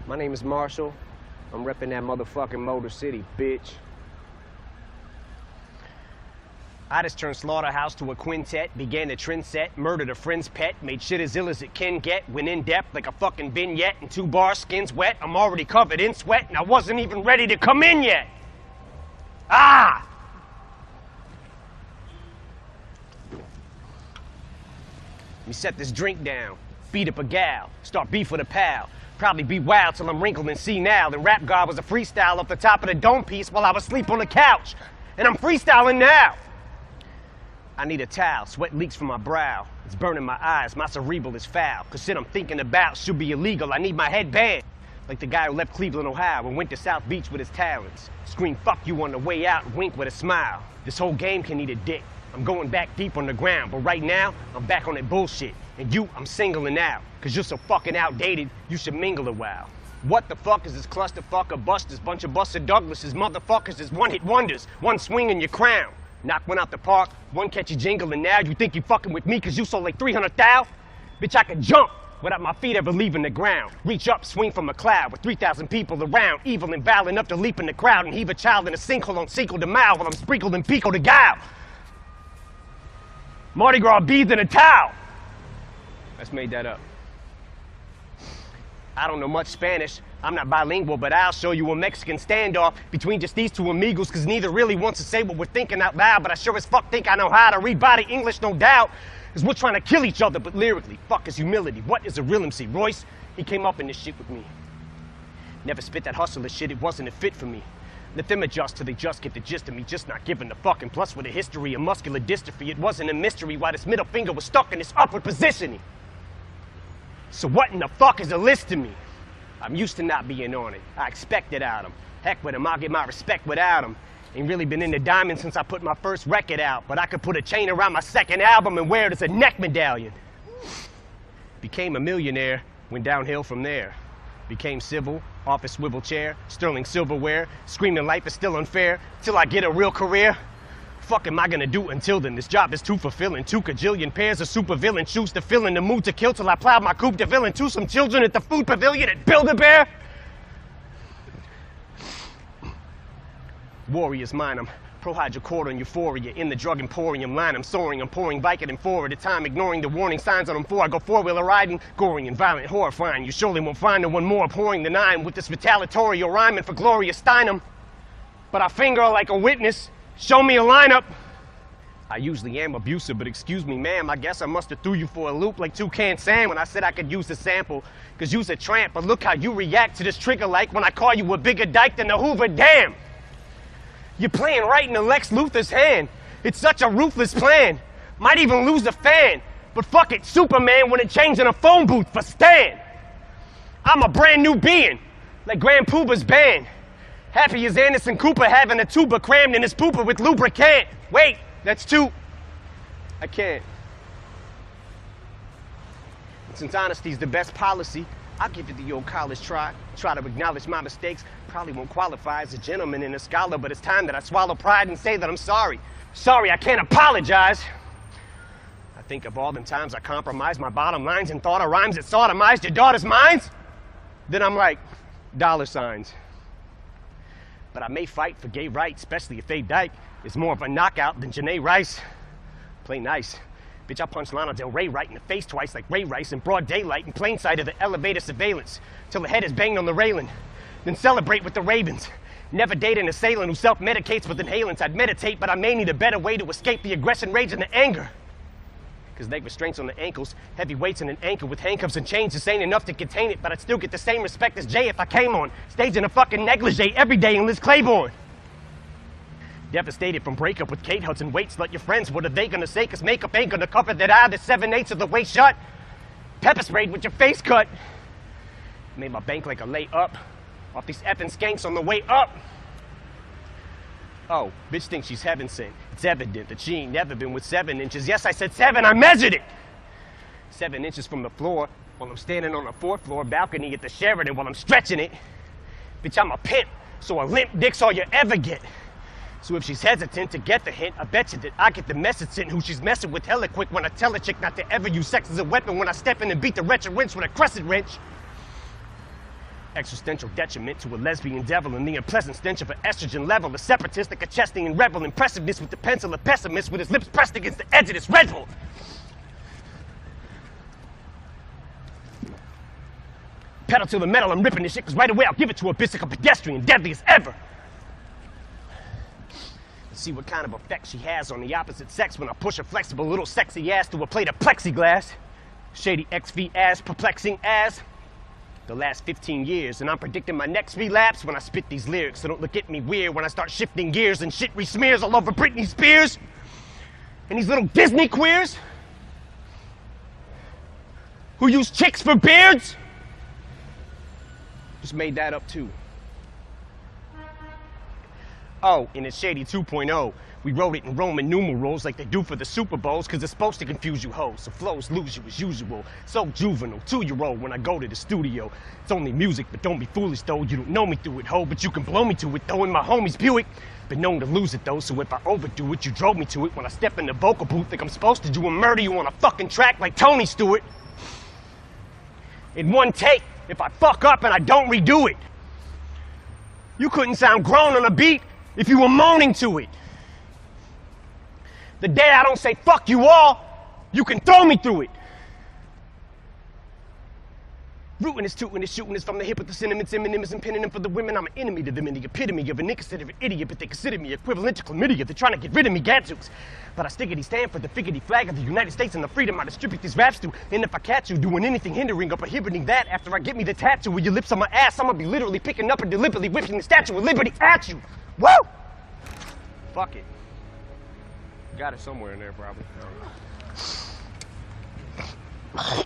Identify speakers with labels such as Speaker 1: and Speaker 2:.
Speaker 1: My name is Marshall. I'm repping that motherfucking Motor City, bitch. I just turned Slaughterhouse to a quintet, began a trend set, murdered a friend's pet, made shit as ill as it can get, went in depth like a fucking vignette, and 2 bars, skin's wet, I'm already covered in sweat, and I wasn't even ready to come in yet. Ah! Let me set this drink down, beat up a gal, start beef with a pal. Probably be wild till I'm wrinkled and senile. The rap god was a freestyle off the top of the dome piece while I was asleep on the couch. And I'm freestyling now. I need a towel, sweat leaks from my brow. It's burning my eyes, my cerebral is foul. Cause shit I'm thinking about should be illegal. I need my head banned. Like the guy who left Cleveland, Ohio and went to South Beach with his talents. Scream fuck you on the way out and wink with a smile. This whole game can eat a dick. I'm going back deep on the ground, but right now, I'm back on that bullshit. And you, I'm singling out. Cause you're so fucking outdated, you should mingle a while. What the fuck is this clusterfuck of busters? Bunch of Buster Douglases, motherfuckers is one-hit wonders. One swing in your crown. Knock one out the park, one catchy jingle, and now you think you fucking with me cause you sold like 300,000? Bitch, I can jump without my feet ever leaving the ground. Reach up, swing from a cloud with 3,000 people around. Evil and vile enough to leap in the crowd and heave a child in a sinkhole on Cinco de Mayo while I'm sprinkled in Pico de Gallo. Mardi Gras beads in a towel. Let's made that up. I don't know much Spanish. I'm not bilingual, but I'll show you a Mexican standoff between just these two amigos, cause neither really wants to say what we're thinking out loud, but I sure as fuck think I know how to read body English, no doubt. Cause we're trying to kill each other, but lyrically, fuck is humility. What is a real MC? Royce, he came up in this shit with me. Never spit that hustler shit, it wasn't a fit for me. Let them adjust till they just get the gist of me, just not giving a fuck. And plus with a history of muscular dystrophy, it wasn't a mystery why this middle finger was stuck in this upward positioning. So what in the fuck is a list to me? I'm used to not being on it. I expect it out of them. Heck with them, I'll get my respect without them. Ain't really been into diamonds since I put my first record out, but I could put a chain around my second album and wear it as a neck medallion. Became a millionaire, went downhill from there. Became civil, office swivel chair, sterling silverware, screaming life is still unfair, till I get a real career. Fuck am I gonna do until then? This job is too fulfilling. 2 kajillion pairs of supervillain shoes to fill in the mood to kill till I plow my coupe de ville into some children at the food pavilion at Build-A-Bear. Warriors mine, I'm pro-hydrocodone euphoria in the drug emporium line. I'm soaring, I'm pouring Vicodin 4 at a time, ignoring the warning signs on them 4. I go 4-wheeler riding, goring and violent, horrifying. You surely won't find no one more abhorring than I am with this retaliatory rhyming for Gloria Steinem. But I finger her like a witness. Show me a lineup. I usually am abusive, but excuse me, ma'am, I guess I must have threw you for a loop like Toucan Sam when I said I could use the sample. Cause you's a tramp, but look how you react to this trigger like when I call you a bigger dyke than the Hoover Dam. You're playing right into Lex Luthor's hand. It's such a ruthless plan. Might even lose a fan. But fuck it, Superman wouldn't change in a phone booth for Stan. I'm a brand new being, like Grand Pooba's band. Happy as Anderson Cooper having a tuba crammed in his pooper with lubricant. Wait, that's 2. I can't. And since honesty's the best policy, I'll give it the old college try. Try to acknowledge my mistakes. Probably won't qualify as a gentleman and a scholar, but it's time that I swallow pride and say that I'm sorry. Sorry, I can't apologize. I think of all them times I compromised my bottom lines and thought of rhymes that sodomized your daughter's minds. Then I'm like, $signs. But I may fight for gay rights, especially if Faye Dyke is more of a knockout than Janae Rice. Play nice. Bitch, I punched Lana Del Rey right in the face twice like Ray Rice in broad daylight in plain sight of the elevator surveillance till the head is banged on the railing. Then celebrate with the Ravens. Never date an assailant who self-medicates with inhalants. I'd meditate, but I may need a better way to escape the aggression, rage, and the anger. Cause leg restraints on the ankles, heavy weights and an ankle with handcuffs and chains just ain't enough to contain it, but I'd still get the same respect as Jay if I came on stage in a fucking negligee every day in Liz Claiborne. Devastated from breakup with Kate Hudson. Wait, slut, your friends, what are they gonna say? Cause makeup ain't gonna cover that eye, the 7/8 of the way shut. Pepper sprayed with your face cut. Made my bank like a layup off these effing skanks on the way up. Oh, bitch thinks she's heaven sent. It's evident that she ain't never been with 7 inches. Yes, I said 7, I measured it. 7 inches from the floor while I'm standing on a 4th floor balcony at the Sheridan while I'm stretching it. Bitch, I'm a pimp, so a limp dick's all you ever get. So if she's hesitant to get the hint, I bet you that I get the message sent who she's messing with hella quick when I tell a chick not to ever use sex as a weapon when I step in and beat the wretched wrench with a crescent wrench. existential detriment to a lesbian devil and the unpleasant stench of an estrogen level. A separatist, like a chesting and rebel, impressiveness with the pencil, a pessimist with his lips pressed against the edge of this Red Bull. Pedal to the metal, I'm ripping this shit, cause right away I'll give it to a bitch like a pedestrian, deadly as ever. Let's see what kind of effect she has on the opposite sex when I push her flexible little sexy ass to a plate of plexiglass. Shady XV ass, perplexing ass. The last 15 years, and I'm predicting my next relapse when I spit these lyrics, so don't look at me weird when I start shifting gears and shit re-smears all over Britney Spears. And these little Disney queers who use chicks for beards. Just made that up too. Oh, and it's Shady 2.0. We wrote it in Roman numerals like they do for the Super Bowls, cause it's supposed to confuse you hoes, so flows lose you as usual. So juvenile, 2-year-old when I go to the studio. It's only music, but don't be foolish though. You don't know me through it, ho, but you can blow me to it though in my homie's Buick. Been known to lose it though, so if I overdo it, you drove me to it. When I step in the vocal booth, think I'm supposed to do and murder you on a fucking track like Tony Stewart. In one take, if I fuck up and I don't redo it. You couldn't sound grown on a beat if you were moaning to it. The day I don't say fuck you all, you can throw me through it. Rootin' is tootin' is shootin' is from the hip with the sentiments, Eminem is pinning them for the women. I'm an enemy to them and the epitome of a nigga considered an idiot, but they consider me equivalent to chlamydia. They're trying to get rid of me, gadzooks. But I stickity stand for the figgity flag of the United States and the freedom I distribute these raps to. And if I catch you doing anything hindering or prohibiting that, after I get me the tattoo with your lips on my ass, I'm gonna be literally picking up and deliberately whipping the Statue of Liberty at you. Woo! Fuck it. Got it somewhere in there, probably. I don't know.